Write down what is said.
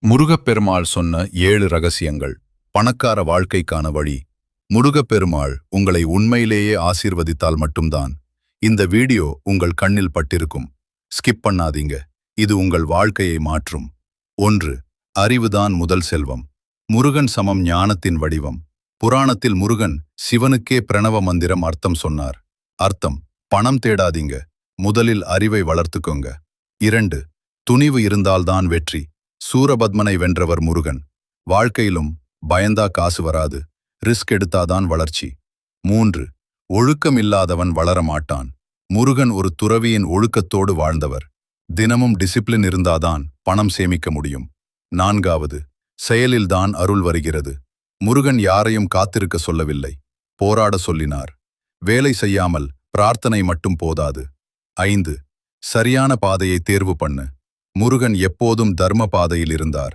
முருகப்பெருமாள் சொன்ன 7 ரகசியங்கள். பணக்கார வாழ்க்கைக்கான வழி. முருகப்பெருமாள் உங்களை உண்மையிலேயே ஆசீர்வதித்தால் மட்டும்தான் இந்த வீடியோ உங்கள் கண்ணில் பட்டிருக்கும். ஸ்கிப் பண்ணாதீங்க. இது உங்கள் வாழ்க்கையை மாற்றும். 1. அறிவுதான் முதல் செல்வம். முருகன் சமம் ஞானத்தின் வடிவம். புராணத்தில் முருகன் சிவனுக்கே பிரணவ மந்திரம் அர்த்தம் சொன்னார். அர்த்தம்: பணம் தேடாதீங்க, முதலில் அறிவை வளர்த்துக்கோங்க. 2. துணிவு இருந்தால்தான் வெற்றி. சூரபத்மனை வென்றவர் முருகன். வாழ்க்கையிலும் பயந்தா காசு வராது, ரிஸ்க் எடுத்தாதான் வளர்ச்சி. 3. ஒழுக்கம் இல்லாதவன் வளர மாட்டான். முருகன் ஒரு துறவியின் ஒழுக்கத்தோடு வாழ்ந்தவர். தினமும் டிசிப்ளின் இருந்தாதான் பணம் சேமிக்க முடியும். 4. செயலில்தான் அருள் வருகிறது. முருகன் யாரையும் காத்திருக்க சொல்லவில்லை, போராட சொல்லினார். வேலை செய்யாமல் பிரார்த்தனை மட்டும் போதாது. 5. சரியான பாதையை தேர்வு பண்ணு. முருகன் எப்போதும் தர்ம பாதையில் இருந்தார்.